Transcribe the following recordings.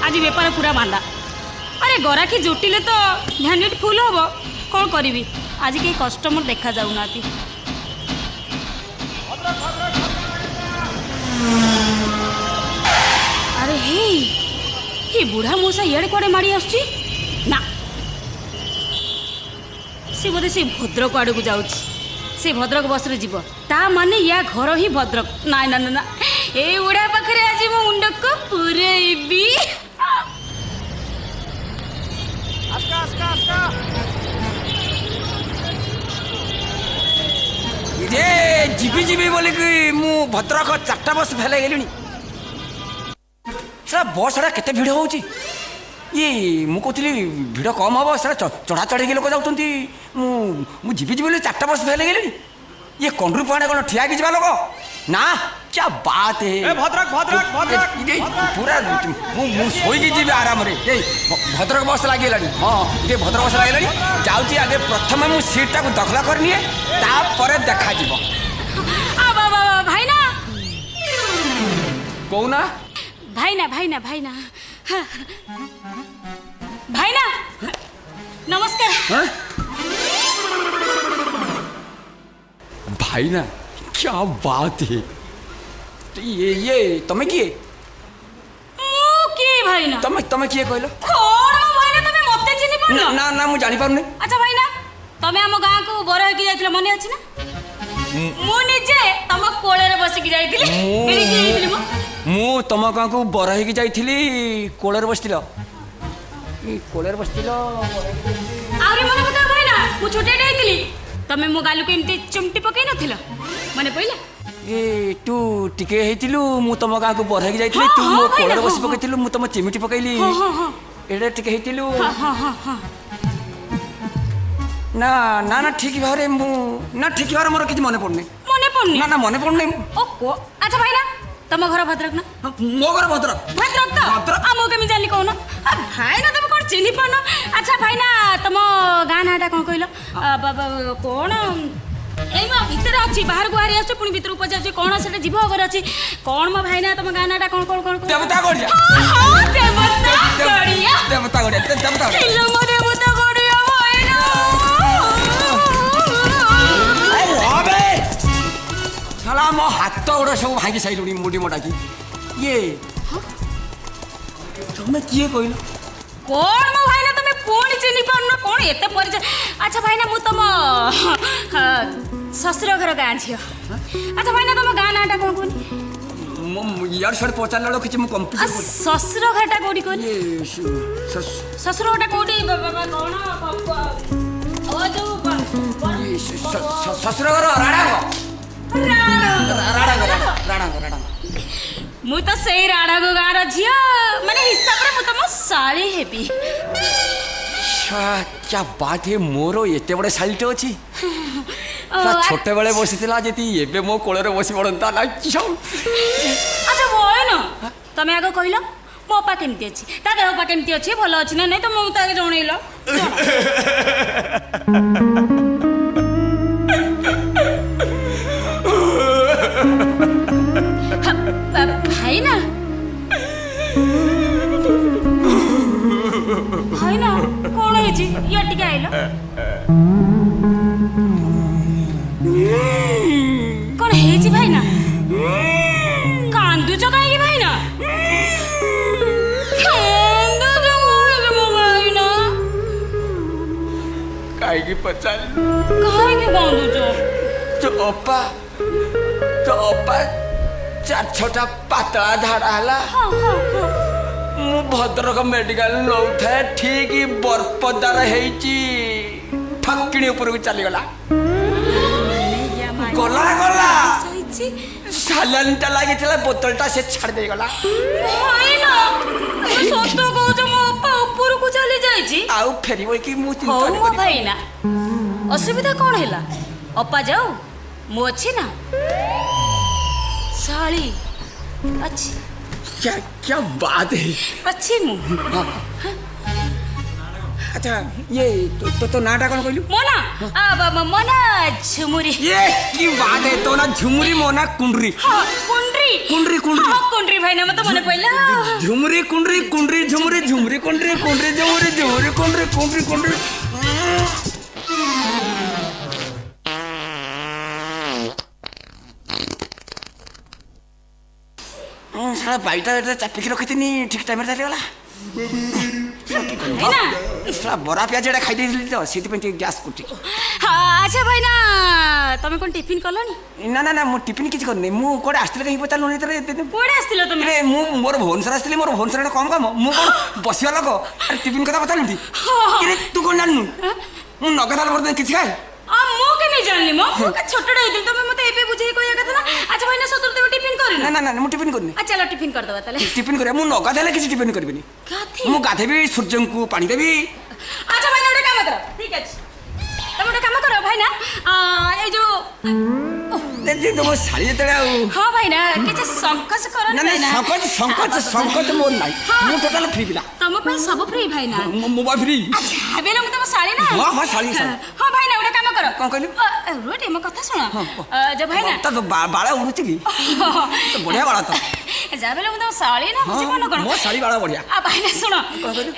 आज बेपार पूरा मांदा। अरे गराखी जुटिले तो भैनिटी फुल हम कौन करी। आज कई कस्टमर देखा जाऊना। अरे हे बुढ़ा मौसा इे कड़े माड़ी आसुची ना सी बोधे से भद्रक आड़ को जाऊँ से भद्रक बस रे जीव ता माने या घर ही भद्रक ना ना ना ए बुढ़ा पाखे आज मो मुंड को पूरेबी। जीवी जीवी बोल कि मु भद्रक 4टा बस फेल गली सर बस टा केते भिड़ हो ये मु कहती भिड़ कम हम सर चढ़ा चढ़ी लोक जाऊँ जीवी जीवी 4टा बस फेल गली ये कंड्रू पाने कौन ठिया कि लोक ना क्या बात है भद्रक भद्रक भद्रक पूरा मु शोईकी जी आराम रे भद्रक बस लगे हाँ ये भद्रक बस लगे जाऊँगी आगे प्रथम मु सीटा को दखल करनी तापर देखा भाईना कौना भाईना भाईना भाईना भाईना नमस्कार। भाईना क्या बात है ये तमें किए भाईना तमें किए कहलो भाईना तमे मते चिनी पड़लो ना ना मु जानि पारुनी। अच्छा भाईना तमे हम गाँ को बर होके जाइतिला मने अछि ना मु निजे तम कोळे रे बसिकी जाइतिली एडी की जाइतिली मु तम गाँ को बर होके जाइतिली कोळे रे बसतिलो कोळे रे बसतिलो आउरी मने पता भाईना मु छोटे जाइतिली तमे मो गालु को एमती चुमटी पकई नथिला मने पइला ए तू टिके हेतिलु मु तम गाँ को बर होके जाइतिली तू मो कोळे रे बस पकइतिलु मु तम चिमिटी पकइली एडे टिके हेतिलु ना ना ना ठीक भारे मु ना ठीक भारे मोर किछ मने पड़ने ना ना मने पड़ने ओ को अच्छा भाईना तम घर भद्रक ना मो घर भद्रक भद्रक तो भद्रक आ मो केमी जानी कोन आ भाईना तुम कोन चिनी पानो। अच्छा भाईना तम गाँ नाटा कोन कइलो कोन एई म भीतर अछि बाहर को हारी आछो पुनी भीतर उपजा अछि कोन सेटा जीव घर अछि कोन म भाईना तम गाँ नाटा कोन कोन कोन देवता गड़िया हां देवता गड़िया देवता गड़िया इलो म देवता गड़िया भाईना अबे साला मो हाथ गोड़ सब भांगी साइलुनी मुडी मोटा की ये तुम किए कहलो कोन म भाईना तमे पुणी चिनी पानो कोन एते परिचय। अच्छा भाईना मु तम ससुर घर गाँ छियो। अच्छा भाईना तम गाँ नाटा कोन कोनी मो यार सर पचार ललो किछ मु कंप्यूटर ससुर घरटा कोडी कोनी ये ससुर घरटा कोडी बाबा कोन ओ जो ससुर घर राणा मु तो सही राणा को गाँ रो झियो माने हिसाब रे मु तम साली हेबी। क्या बात है मोरो एते बड़े सालिटे अछि छोटे बेले बसिथिला जेती एबे मो कोळे रे बसी पड़ंता ना किछो। अच्छा बोय न तमे आगो कहिलो मो पा केमती अछि ता देह पा केमती अछि भलो अछि ना नै तो मो ताके जणैलो भाईना भाईना कोन हेछि या टिके आइलो कोन हेछि भाईना कांदु चकाई के भाईना कांदु जो मो भाईना काई की पचाल काई के कांदु तो ओपा चार छोटा पातला धाड़ा हला मु भद्रक मेडिकल नौथे ठीक बरपदार हेची ठक्किणी ऊपर को चली गला गला गला सालानटा लागी थला बोतलटा से छाड़ दे गला भाईना सत्य कहू जो मो अपा ऊपर को चली जाई छी आउ फेरिबो कि मु चिंता हो करी भाईना असुविधा कोन हैला अपा जाऊ मु अछि ना साली अच्छी क्या क्या बात है अच्छी मु ଆଚ୍ଛା ଇଏ ତୋ ନାଁଟା କ'ଣ କହିଲୁ? ମୋ ନା ମୋ ନା ଝୁମୁରି। ଇଏ କି ବାତ ହେ, ତୋ ନା ଝୁମୁରି, ମୋ ନା କୁଣ୍ଡ୍ରି। ହଁ କୁଣ୍ଡ୍ରି କୁଣ୍ଡ୍ରି କୁଣ୍ଡ୍ରି ହଁ କୁଣ୍ଡ୍ରି ଭାଇନା ମତେ ମନେ ପଇଲା। ଝୁମୁରି କୁଣ୍ଡ୍ରି କୁଣ୍ଡ୍ରି ଝୁମୁରି ଝୁମୁରି କୁଣ୍ଡ୍ରି କୁଣ୍ଡ୍ରି ଝୁମୁରି ଝୁମୁରି କୁଣ୍ଡ୍ରି କୁଣ୍ଡ୍ରି କୁଣ୍ଡ୍ରି। ସାରା ବାଇଟା ଏଟା ଚାପିକି ରଖିଥିନି ଠିକ୍ ଟାଇମରେ ଚାଲିଗଲା। ଭାଇନା ସାରା ବରା ପିଆଜ ଏଟା ଖାଇ ଦେଇଥିଲି ତ ସେଥିପାଇଁ ଟିକେ ଗ୍ୟାସ୍ କରୁଛି। ଆଚ୍ଛା ଭାଇନା ତମେ କ'ଣ ଟିଫିନ କଲଣି? ନା ନା ନା ମୁଁ ଟିଫିନ୍ କିଛି କରିନି। ମୁଁ କୁଆଡ଼େ ଆସିଥିଲି କାହିଁକି ପଚାରିଲୁନି ଏତେ ଦିନ? କୁଆଡ଼େ ଆସିଥିଲ ତମେ? ଆରେ ମୁଁ ମୋର ଭୁବନେଶ୍ୱର ଆସିଥିଲି, ମୋର ଭୁବନେଶ୍ୱର କମ୍ କାମ। ମୁଁ କ'ଣ ବସିବା ଲୋକ? ଆରେ ଟିଫିନ୍ କଥା ପଚାରିଲି। ତୁ କ'ଣ ଜାଣିନୁ ମୁଁ ନଗଦ ବର୍ତ୍ତମାନ କିଛି ଖାଏ? ମୁଁ କେମିତି ଜାଣିଲି ମ? ମୁଁ ଛୋଟଟା ହେଇଥିଲି, ତମେ ମତେ ଏବେ ବୁଝେଇ କହିବା କଥା ନା। ଆଚ୍ଛା ଭାଇନା ସତରେ ତମେ ଟିଫିନ କରିନ? ନା ନା ନା ମୁଁ ଟିଫିନ୍ କରିନି। ଚାଲ ଟିଫିନ କରିଦବା ତାହେଲେ। ଟିଫିନ୍ କରିବା ମୁଁ ନଗଦ ହେଲେ କିଛି ଟିଫିନ୍ କରିବିନି। ମୁଁ ଗାଧେଇବି, ସୂର୍ଯ୍ୟଙ୍କୁ ପାଣି ଦେବି। ଆଚ୍ଛା ଭାଇନା ଗୋଟେ କାମ କର, ଠିକ ଅଛି ତମେ ଗୋଟେ କାମ କର ଭାଇନା, ଏଇ ଯୋଉ ତମ ଶାଢ଼ୀ ଯେତେବେଳେ ଆଉ ହଁ ଭାଇନା କିଛି ସଂକୋଚ କର ନା ନା ସଂକୋଚ ସଂକୋଚ ସଂକୋଚ ମୋର ନାହିଁ। ମୁଁ ଟୋଟାଲ ଫ୍ରି ପିଲା। ତମ ପାଇଁ ସବୁ ଫ୍ରି ଭାଇନା। ମୁଁ ବା ଫ୍ରି। ଆଚ୍ଛା ବେଲେ ମୁଁ ତମ ଶାଳୀ ନା। ହଁ ହଁ ଶାଢ଼ୀ ଶାଢ଼ୀ। ହଁ ଭାଇନା ଗୋଟେ କାମ କର। କ'ଣ କହିଲୁ? ରୁହ ଟିକେ ମୋ କଥା ଶୁଣ। ଯେ ଭାଇନା ତ ବାଳ ଉଡୁଛି କି? ବଢିଆ ବାଳ ତ। ଯାହା ବେଲେ ମୁଁ ତମ ଶାଳୀ ନା, ବୁଝିପାରୁନ କ'ଣ? ମୋ ଶାଢ଼ୀ ବାଳ ବଢିଆ। ଭାଇନା ଶୁଣ,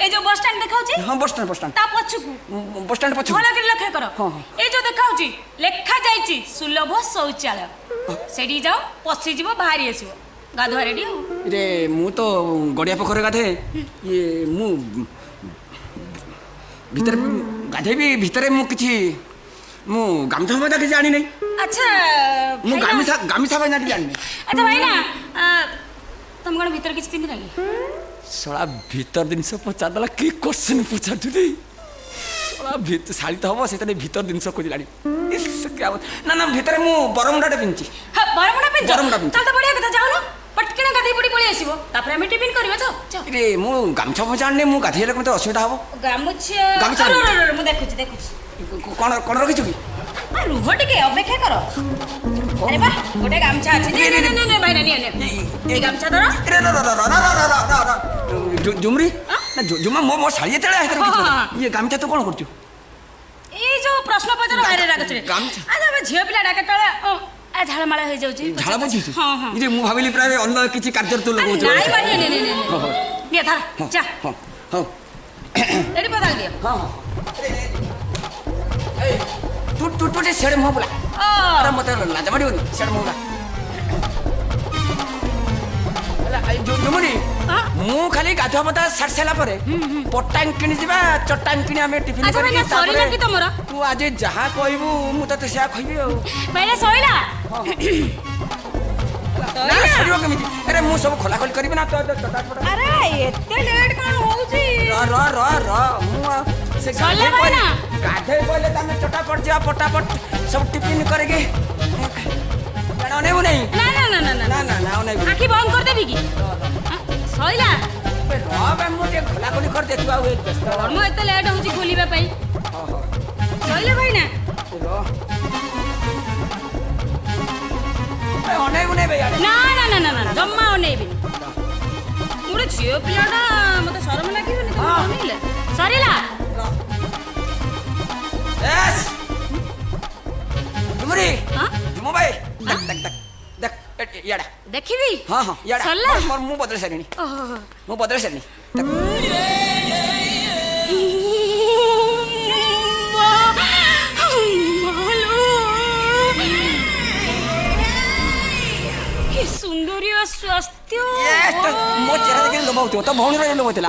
ଏଇ ଯୋଉ ବସ୍ ଷ୍ଟାଣ୍ଡ ଦେଖାଉଛି ହଁ ବସଷ୍ଟାଣ୍ଡ ବସଷ୍ଟାଣ୍ଡ ତା ପଛକୁ ବସଷ୍ଟାଣ୍ଡ ପଛକୁ ଭଲ କରି ଲକ୍ଷ୍ୟ କର। ଏଇ ଯୋଉ ଦେଖାଉଛି ଲେଖା ଯାଇଛି ସୁଲଭ ଶୌଚାଳୟ, ସେଠି ଯାଅ ପଶିଯିବ ବାହାରି ଆସିବ। ଗାଧୁଆ ରେଡି ଆଉ। ରେ ମୁଁ ତ ଗଡ଼ିଆ ପୋଖରୀ ଗାଧେ। ଇଏ ମୁଁ ଭିତରେ ଗାଧେଇବି ଭିତରେ ମୁଁ କିଛି ମୁଁ ଗାମୁଛା ଫାମୁଛା କିଛି ଜାଣିନି। ଆଚ୍ଛା ମୁଁ ଭାଇନା, ଗାମୁଛା ଗାମୁଛା ଫାମୁଛା କିଛି ଜାଣିନି। ଆଚ୍ଛା ଭାଇନା ତମେ କ'ଣ ଭିତରେ କିଛି ପିନ୍ଧିନା କି? ଶଳା ଭିତର ଜିନିଷ ପଚାରିଦେଲା କି କୋଶ୍ଚିନ୍ ପଚାରୁଥିଲି। ଶଳା ଶାଢ଼ୀ ତ ହବ ସେଥିରେ ଭିତର ଜିନିଷ ଖୋଜିଲାଣି। ନା ନା ଭିତରେ ମୁଁ ବରମୁଣ୍ଡାଟେ ପିନ୍ଧିଛି। ବରମୁଣ୍ଡା ପିନ୍ଧ? ବରମୁଣ୍ଡା ପିନ୍ଧ। ତାହେଲେ ତ ବଢିଆ କଥା, ଯାଉନ ପଟକିନା ଗାଧେଇ ପଡ଼ି ପଳେଇ ଆସିବ, ତାପରେ ଆମେ ଟିଫିନ କରିବା। ଯାଅ ଯାଅ। ରେ ମୁଁ ଗାମୁଛା ଫାମୁଛା ଆଣିନି, ମୁଁ ଗାଧେଇଲେ ମୋତେ ଅସୁବିଧା ହବ। ଗାମୁଛା ମୁଁ ଦେଖୁଛି ଦେଖୁଛି। କ'ଣ କ'ଣ ରଖିଛୁ କି? ରୁହ ଟିକେ ଅପେକ୍ଷା କର। ଆରେ ବା ଗୋଟେ ଗାମୁଛା ଅଛି। ଭାଇନା ନିଅ ନିଅ ଏଇ ଗାମୁଛା ଧର। ଝୁମୁରି ନା ଜୁମା ମୋ ଶାଢ଼ୀ ଯେତେବେଳେ ଇଏ ଗାମୁଛା ତୁ କ'ଣ କରୁଛୁ? ଏଇ ଯୋଉ ପ୍ରଶ୍ନ ପଚାର ବାହାରେ ରାଗଚରେ। ଗାମୁଛା ଆରେ ଝିଅ ପିଲାଟା କେତେବେଳେ ଝାଳମାଳ ହେଇଯାଉଛି। ଝାଳ ବୁଝୁଛୁ? ହଁ ହଁ। ମୁଁ ଭାବିଲି ପ୍ରାୟ ଅନ୍ୟ କିଛି କାର୍ଯ୍ୟରେ ତୁ ଲଗଉଛୁ। ନାଇଁ ବା ନିଅ ନିଅ ଧର ଯା। ହଉ ଏଠି ବଦଳ ଦିଅ। ହଁ ତୁ ତୁ ତୁ ସିଆଡ଼େ ମୁହଁ ବୁଲା। ଆରେ ମୋତେ ଲାଜ ମାଡ଼ିବନି, ସିଆଡ଼େ ମୁହଁ ବୁଲା। ଝୁମୁରି ମୁଁ ଖାଲି ଗାଧୁଆ ପାଧୁଆ ସାରି ସାରିଲା ପରେ ପଟାଙ୍ଗ କିଣି ଯିବା, ଚଟାଙ୍ଗ କିଣି ଆମେ ଟିଫିନ କରିକି ସରିଲା କି ତମର? ତୁ ଆଜି ଯାହା କହିବୁ ମୁଁ ତତେ ସେୟା କହିବି ଆଉ। ଭାଇନା ସଇଲା? ନା ସରିବ କେମିତି? ଆରେ ମୁଁ ସବୁ ଖୋଲାଖୋଲି କରିବି ନା। ଆରେ ଏତେ ଲେଟ୍ କ'ଣ ହଉଛି? ର ମୁଁ ସେ ସରିଲା ଭାଇନା? ଗାଧେଇ ପଇଲେ ତମେ ଚଟାପଟ ଯିବା ପଟାପଟ ସବୁ ଟିଫିନ କରିକି ଅନେଇବୁ ନାହିଁ। ନା ନା ନା ନା ନା ନା ନା ଅନେଇବୁ। ଆଖି ବନ୍ଦ କରିଦେବି କି? ସଇଲା? ମୁଁ ଟିକେ ଖୋଲାଖୋଲି କରିଦେଇଥିବୁ ଆଉ କର୍ମ ଏତେ ଲେଟ୍ ହଉଛି ଖୋଲିବା ପାଇଁ। ସଇଲା ଭାଇନା? ଅନେଇବୁ ନାହିଁ ଭାଇ। ନା ନା ନା ନା ନା ଜମା ଅନେଇବିନି। ମୁଁ ଗୋଟେ ଝିଅ ପିଲାଟା, ମତେ ଶରମ ଲାଗିବନି ତମେ ଅନେଇଲେ? ସରିଲା? ଝୁମୁରି ଝୁମୁ ଭାଇ ଦେখ ଇଆଡ଼ା ଦେଖିବି? ହଁ ହଁ ଇଆଡ଼ା ସରିଲା? ମୁଁ ବଦଳି ସାରିଣି। ଓହୋ ମୁଁ ବଦଳି ସାରିଣି। କି ସୁନ୍ଦରୀ ସ୍ୱାସ୍ଥ୍ୟ। ମୋ ଚେହେରା ଦେଖିଲେ ଲୋଭ ହଉଥିବ। ତ ଭଉଣୀର ଲୋଭ ଥିଲା।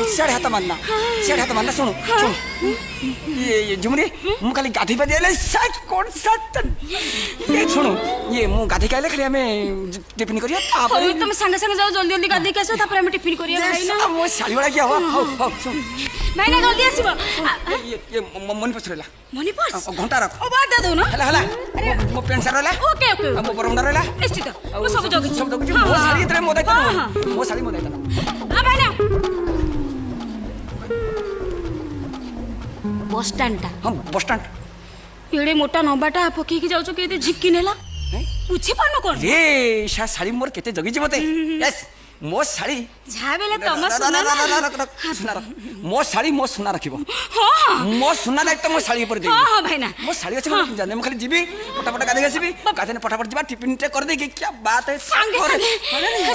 ସିଆଡ଼େ ହାତ ମାରନା, ସିଆଡ଼େ ହାତ ମାରନା। ଶୁଣୁ ଶୁଣୁ ଝୁମୁରି ମୁଁ ଖାଲି ଗାଧେଇ ପାଧି ଆଇଲେ ଶୁଣୁ ଇଏ ମୁଁ ଗାଧେଇକି ଆଇଲେ ଖାଲି ଆମେ ଟିଫିନ କରିବା। ତାପରେ ତମେ ସାଙ୍ଗେ ସାଙ୍ଗେ ଯାଅ, ଜଲ୍ଦି ଜଲ୍ଦି ଗାଧେଇକି ଆସିବ, ତାପରେ ଆମେ ଟିଫିନ କରିବା। ମୋ ଶାଢ଼ୀ ଭଳିଆ କିଏ ହବ? ହଉ ହଉ ଶୁଣୁ ଭାଇନା ଜଲ୍ଦି ଆସିବ। ମନି ପଛ ରହିଲା, ମନି ପର୍ସ ଘଣ୍ଟା ରଖ। ବାଦ ଦଉନ। ହେଲା ହେଲା ମୋ ପ୍ୟାଣ୍ଟ ସାର୍ଟ ରହିଲା, ଓକେ ଓକେ ମୋ ବରମୁଣ୍ଡା ରହିଲା। ନିଶ୍ଚିତ ମୁଁ ସବୁ ଜଗିଛି। ସବୁ ଜଗିଛି। ମୋ ଶାଢ଼ୀ ଯେତେବେଳେ ମୋ ଦାୟିତ୍ୱ ମୋ ଶାଢ଼ୀ ମୋ ଦାୟିତ୍ୱ। ଭାଇନା ବସଷ୍ଟାଣ୍ଡଟା? ହଁ ବସଷ୍ଟାଣ୍ଡ। ଏଡ଼େ ମୋଟା ନମ୍ବାଟା ପକେଇକି ଯାଉଛ, କେତେ ଝିକି ନେଲା ବୁଝିପାରୁନ କ'ଣ? ରେ ଶାଢ଼ୀ ମୋର କେତେ ଜଗିଛି ମତେ। ମୋ ଶାଢ଼ୀ ଯାହା ବେଲେ ତମ ସୁନା ନା। ସୁନା ରଖ ମୋ ଶାଢ଼ୀ ମୋ ସୁନା ରଖିବ ହଁ ହଁ ମୋ ସୁନା ଦାୟିତ୍ୱ ମୋ ଶାଢ଼ୀ ଉପରେ ଦେବି ହଁ ହଁ ଭାଇନା ମୋ ଶାଢ଼ୀ ଅଛି ମୁଁ ଜାଣିନି ମୁଁ ଖାଲି ଯିବି ପଟାପଟ ଗାଧେଇ ଆସିବି ଗାଧେଇନେ ପଟାପଟ ଯିବା ଟିଫିନଟେ କରିଦେଇକି କିଆ ବାତ ସାଙ୍ଗେ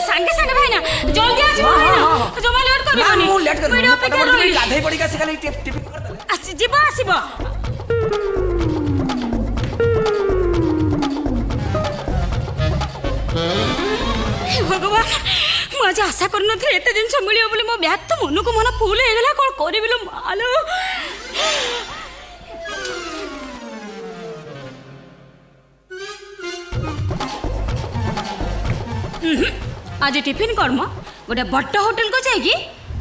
ସାଙ୍ଗେ ସାଙ୍ଗେ ଭାଇନା ଜଲ୍ଦି ଆସିବ ଭାଇନା ଜମା ଲେଟ୍ କରିବନି ମୁଁ ଲେଟ୍ କରିବି ଭିଡିଓ ଅପେକ୍ଷା ରହିବି ଗାଧେଇ ପଡ଼ିକି ଆସି ଖାଲି ଟିଫିନ କରିଦେଲେ ଯିବ ଆସିବ हे भगवान ମୁଁ ଆଜି ଆଶା କରିନଥିଲି ଏତେ ଜିନିଷ ମିଳିବ ବୋଲି ମୋ ବ୍ୟାଗ୍ ତ ମନକୁ ମନ ଫୁଲ ହେଇଗଲା କ'ଣ କରିବି ଲୋ ମାଲୋ आज टिफिन कर्म गोटे बड़ होटेल को जाइए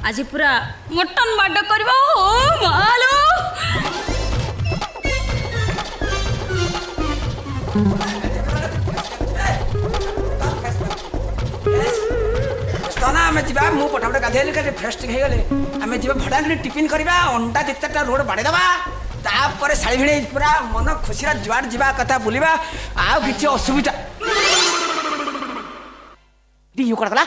आज पूरा मटन बाड करवा हो मालो ना आम जा मु पटापट गाधे फ्रेश हो गले आम जा भड़ा टिफिन करवा अंडा दि चार्टा रोड बाड़ेदबा तापर शाढ़ी भिड़े पूरा मन खुशी जुआड़ जा कथा बुलवा आउ कि असुविधा करदेला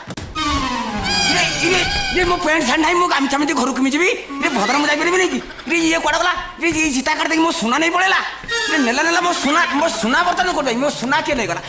मो पैंट सार्ट ना मुझे गामछा घर कमी जी भद्र मुझे जापरि नहीं कि ये कड़ा गला सीता काट देखिए मो सुना नहीं पड़ेगा नेला नेला मो सुना बर्तन कर मो सुना किए नहीं गला